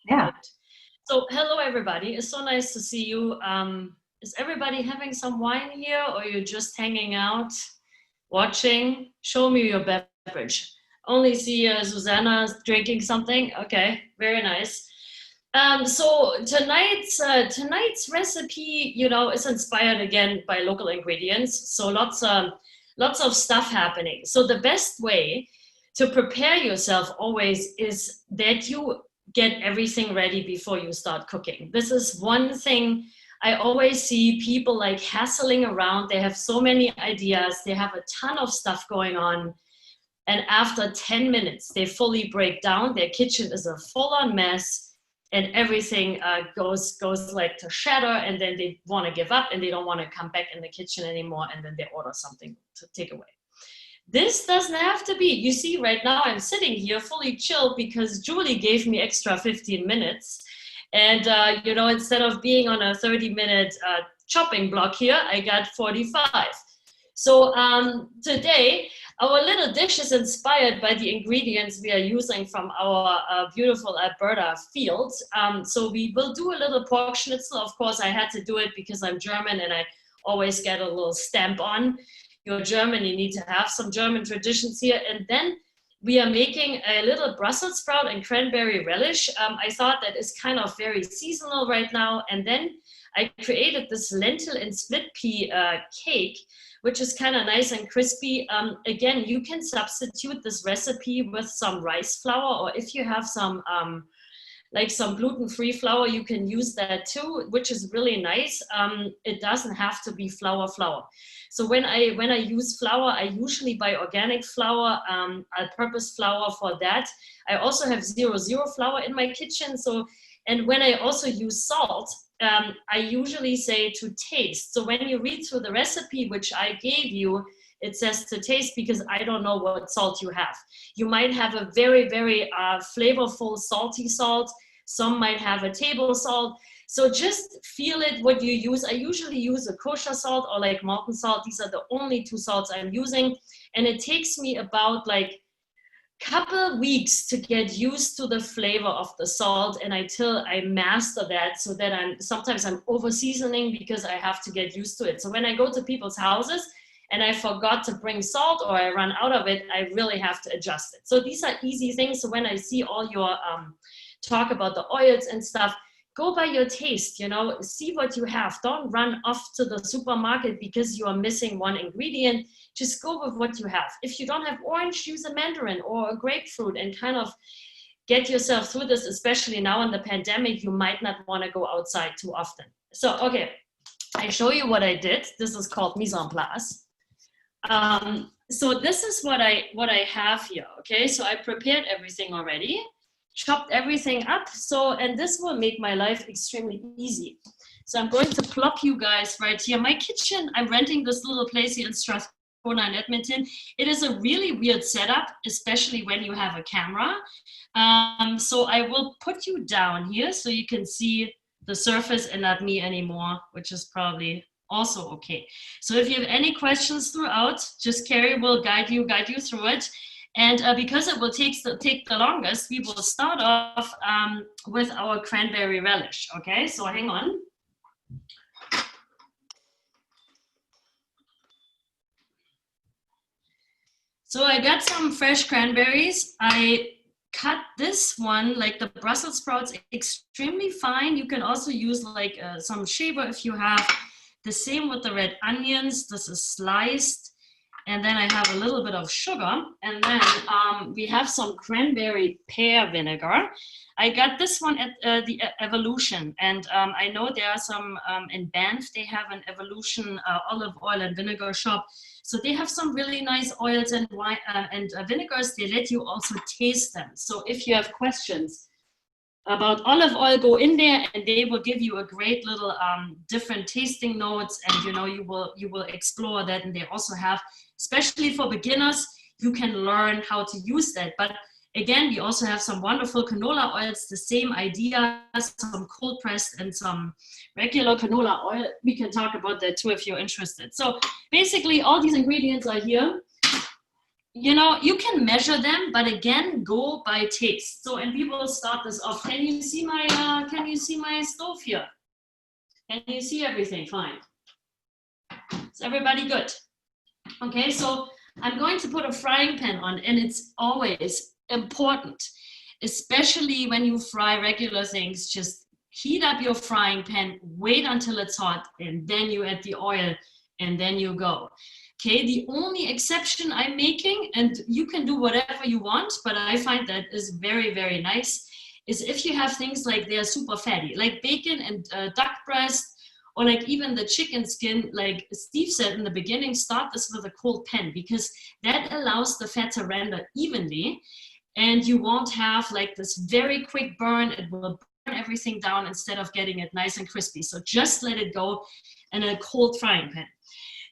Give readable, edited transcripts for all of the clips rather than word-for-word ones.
Yeah. So, hello everybody. It's so nice to see you. Is everybody having some wine here, or you're just hanging out, watching? Show me your beverage. Only see Susanna drinking something. Okay, very nice. So tonight's recipe, is inspired again by local ingredients. So lots of stuff happening. So the best way to prepare yourself always is that you get everything ready before you start cooking. This is one thing I always see people like hassling around. They have so many ideas, they have a ton of stuff going on. And after 10 minutes, they fully break down. Their kitchen is a full-on mess, and everything goes like to shatter. And then they want to give up, and they don't want to come back in the kitchen anymore. And then they order something to take away. This doesn't have to be. You see, right now I'm sitting here fully chilled because Julie gave me extra 15 minutes. And, instead of being on a 30-minute chopping block here, I got 45. So today, our little dish is inspired by the ingredients we are using from our beautiful Alberta fields. So we will do a little pork schnitzel. Of course, I had to do it because I'm German and I always get a little stamp on. You're German, you need to have some German traditions here. And then we are making a little Brussels sprout and cranberry relish. I thought that is kind of very seasonal right now. And then I created this lentil and split pea cake, which is kind of nice and crispy. Again, you can substitute this recipe with some rice flour, or if you have some gluten-free flour, you can use that too, which is really nice. It doesn't have to be flour. So when I use flour, I usually buy organic flour, all-purpose flour for that. I also have 0-0 flour in my kitchen. And when I also use salt, I usually say to taste. So when you read through the recipe, which I gave you, it says to taste because I don't know what salt you have. You might have a very, very flavorful salty salt. Some might have a table salt. So just feel it what you use. I usually use a kosher salt or like molten salt. These are the only two salts I'm using. And it takes me about like couple weeks to get used to the flavor of the salt and until I master that, so that sometimes I'm over seasoning because I have to get used to it. So when I go to people's houses and I forgot to bring salt or I run out of it, I really have to adjust it. So these are easy things. So when I see all your talk about the oils and stuff, go by your taste, see what you have. Don't run off to the supermarket because you are missing one ingredient. Just go with what you have. If you don't have orange, use a mandarin or a grapefruit and kind of get yourself through this, especially now in the pandemic. You might not want to go outside too often. So, okay, I show you what I did. This is called mise en place. So this is what I have here, okay? So I prepared everything already, chopped everything up. And this will make my life extremely easy. So I'm going to plop you guys right here. My kitchen, I'm renting this little place here in Strathcona in Edmonton. It is a really weird setup, especially when you have a camera. So I will put you down here so you can see the surface and not me anymore, which is probably also okay. So if you have any questions throughout, just Carrie will guide you through it. And because it will take the longest, we will start off with our cranberry relish. Okay, so hang on. So I got some fresh cranberries. I cut this one, like the Brussels sprouts, extremely fine. You can also use like some shaver if you have. The same with the red onions. This is sliced. And then I have a little bit of sugar. And then we have some cranberry pear vinegar. I got this one at the Evolution. And I know there are some in Banff, they have an Evolution olive oil and vinegar shop. So they have some really nice oils and wine and vinegars. They let you also taste them. So if you have questions about olive oil, go in there and they will give you a great little different tasting notes, and you will explore that. And they also have, especially for beginners, you can learn how to use that. But again, we also have some wonderful canola oils, the same idea, some cold pressed and some regular canola oil. We can talk about that too if you're interested. So basically all these ingredients are here. you know, you can measure them, but again, go by taste. So, and we will start this off. Can you see my stove here? Can you see everything? Fine. Is everybody good? Okay, so I'm going to put a frying pan on, and it's always important, especially when you fry regular things, just heat up your frying pan, wait until it's hot, and then you add the oil, and then you go. Okay, the only exception I'm making, and you can do whatever you want, but I find that is very, very nice, is if you have things like they're super fatty, like bacon and duck breast, or like even the chicken skin, like Steve said in the beginning, start this with a cold pan, because that allows the fat to render evenly, and you won't have like this very quick burn. It will burn everything down instead of getting it nice and crispy. So just let it go in a cold frying pan.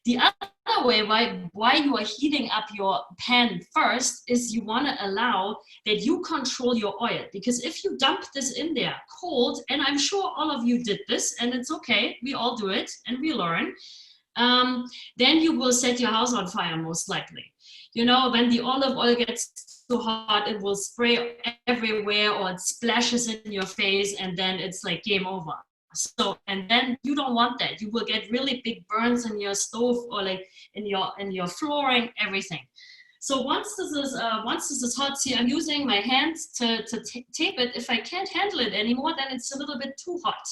The other way why you are heating up your pan first is you want to allow that you control your oil, because if you dump this in there cold, and I'm sure all of you did this, and it's okay, we all do it and we learn, then you will set your house on fire most likely. You know, when the olive oil gets too hot, it will spray everywhere, or it splashes in your face, and then it's like game over. So, and then you don't want that. You will get really big burns in your stove, or like in your flooring, everything. So once this is hot, see, I'm using my hands to tape it. If I can't handle it anymore, then it's a little bit too hot.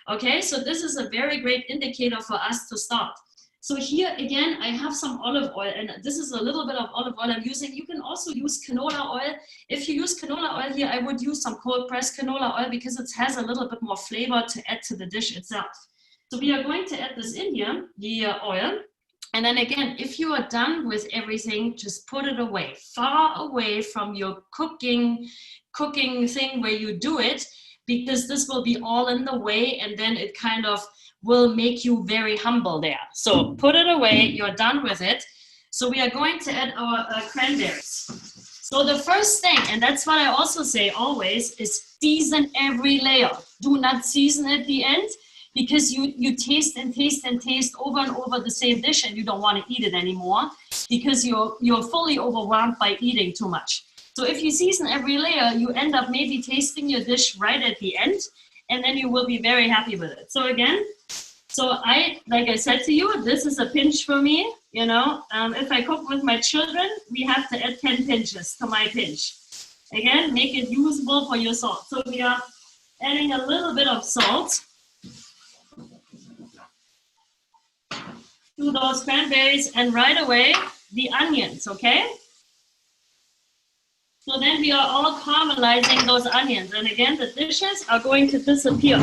Okay, so this is a very great indicator for us to start. So here again, I have some olive oil, and this is a little bit of olive oil I'm using. You can also use canola oil. If you use canola oil here, I would use some cold pressed canola oil, because it has a little bit more flavor to add to the dish itself. So we are going to add this in here, the oil. And then again, if you are done with everything, just put it away, far away from your cooking thing where you do it, because this will be all in the way, and then it kind of will make you very humble there. So put it away, you're done with it. So we are going to add our cranberries. So the first thing, and that's what I also say always, is season every layer. Do not season at the end, because you taste and taste and taste over and over the same dish, and you don't want to eat it anymore, because you're fully overwhelmed by eating too much. So if you season every layer, you end up maybe tasting your dish right at the end, and then you will be very happy with it. So again, like I said to you, this is a pinch for me. You know, if I cook with my children, we have to add 10 pinches to my pinch. Again, make it usable for your salt. So we are adding a little bit of salt to those cranberries, and right away, the onions, okay? So then we are all caramelizing those onions. And again, the dishes are going to disappear.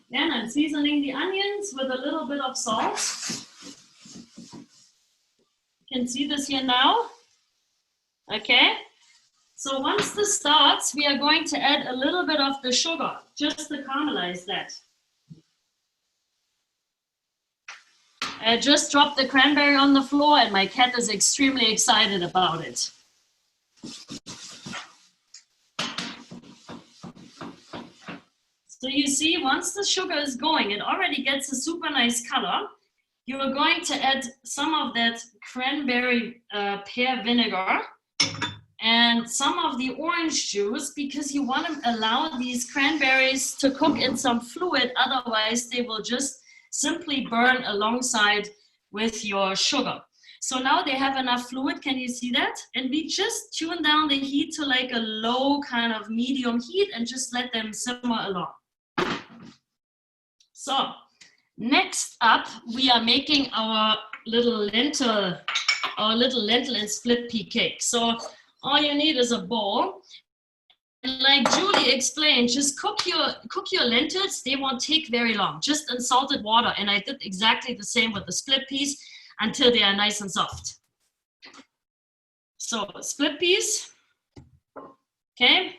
Then I'm seasoning the onions with a little bit of salt. You can see this here now. Okay. So once this starts, we are going to add a little bit of the sugar, just to caramelize that. I just dropped the cranberry on the floor, and my cat is extremely excited about it. So you see, once the sugar is going, it already gets a super nice color. You are going to add some of that cranberry pear vinegar and some of the orange juice, because you want to allow these cranberries to cook in some fluid. Otherwise, they will just simply burn alongside with your sugar. So now they have enough fluid. Can you see that? And we just tune down the heat to like a low kind of medium heat, and just let them simmer along. So next up, we are making our little lentil and split pea cake. So all you need is a bowl. And like Julie explained, just cook your lentils. They won't take very long, just in salted water. And I did exactly the same with the split peas until they are nice and soft. So split peas, okay,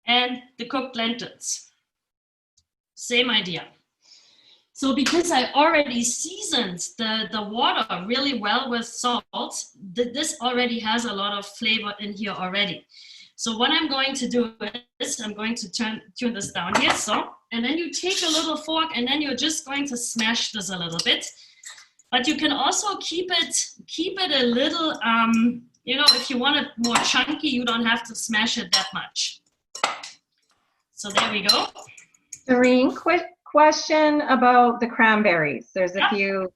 and the cooked lentils. Same idea. So because I already seasoned the water really well with salt, this already has a lot of flavor in here already. So what I'm going to do is I'm going to tune this down here. So And then you take a little fork and then you're just going to smash this a little bit. But you can also keep it a little, you know, if you want it more chunky, you don't have to smash it that much. So there we go. Doreen, quick question about the cranberries. There's a few.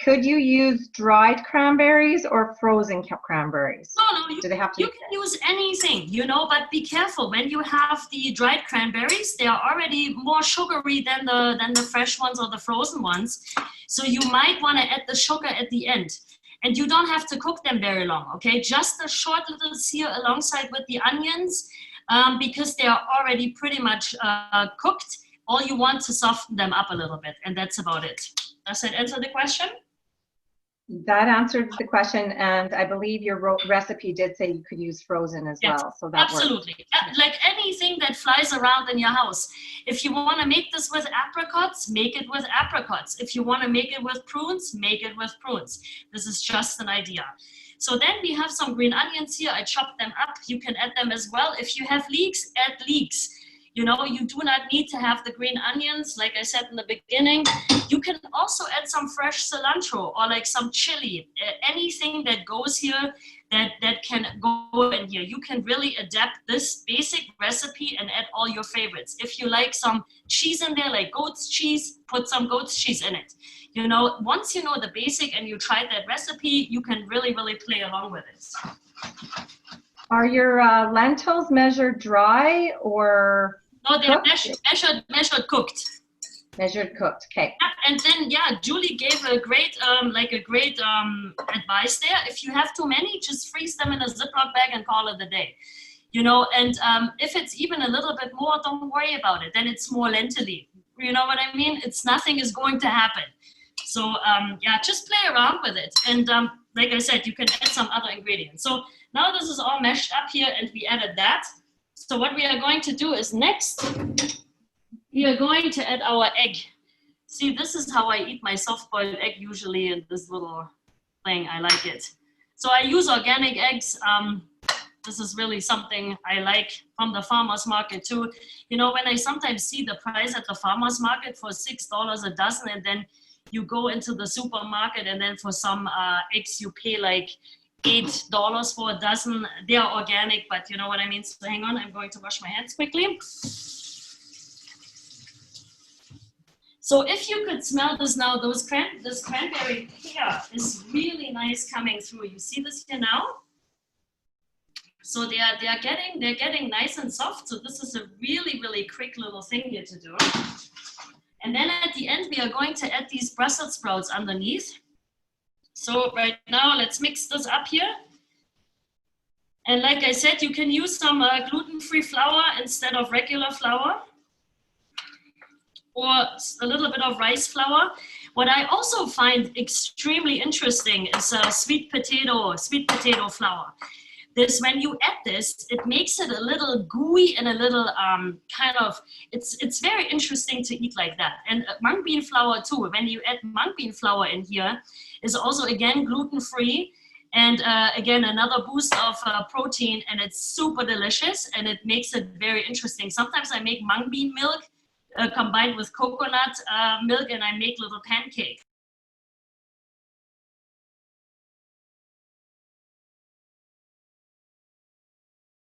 Could you use dried cranberries or frozen cranberries? No, Do they have to you can use anything, you know, but be careful. When you have the dried cranberries, they are already more sugary than the fresh ones or the frozen ones. So you might want to add the sugar at the end. And you don't have to cook them very long, okay? Just a short little sear alongside with the onions, because they are already pretty much cooked. All you want to soften them up a little bit, and that's about it. Does that answer the question? That answered the question, and I believe your recipe did say you could use frozen as well, so that absolutely works. Like anything that flies around in your house. If you want to make this with apricots, make it with apricots. If you want to make it with prunes, make it with prunes. This is just an idea. So then we have some green onions here. I chopped them up. You can add them as well. If you have leeks, add leeks. You know, you do not need to have the green onions, like I said in the beginning. You can also add some fresh cilantro or like some chili, anything that goes here that can go in here. You can really adapt this basic recipe and add all your favorites. If you like some cheese in there, like goat's cheese, put some goat's cheese in it. You know, once you know the basic and you tried that recipe, you can really, really play along with it. Are your lentils measured dry or no, they're measured cooked. Measured cooked, okay. And then, yeah, Julie gave a great, advice there. If you have too many, just freeze them in a Ziploc bag and call it a day. You know, and if it's even a little bit more, don't worry about it. Then it's more lentil-y. You know what I mean? Nothing is going to happen. So, yeah, just play around with it. And like I said, you can add some other ingredients. So now this is all mashed up here and we added that. So what we are going to do is next, we are going to add our egg. See, this is how I eat my soft-boiled egg usually in this little thing. I like it. So I use organic eggs. This is really something I like from the farmer's market too. You know, when I sometimes see the price at the farmer's market for $6 a dozen, and then you go into the supermarket and then for some eggs you pay like $8 for a dozen. They are organic, but you know what I mean. So hang on, I'm going to wash my hands quickly. So if you could smell this now, this cranberry pear is really nice coming through. You see this here now? So they're getting nice and soft. So this is a really, really quick little thing here to do. And then at the end, we are going to add these Brussels sprouts underneath. So right now, let's mix this up here. And like I said, you can use some gluten-free flour instead of regular flour, or a little bit of rice flour. What I also find extremely interesting is sweet potato flour. This, when you add this, it makes it a little gooey and a little kind of, it's very interesting to eat like that. And mung bean flour too, when you add mung bean flour in here, is also again gluten-free. And again, another boost of protein, and it's super delicious and it makes it very interesting. Sometimes I make mung bean milk combined with coconut milk and I make little pancakes.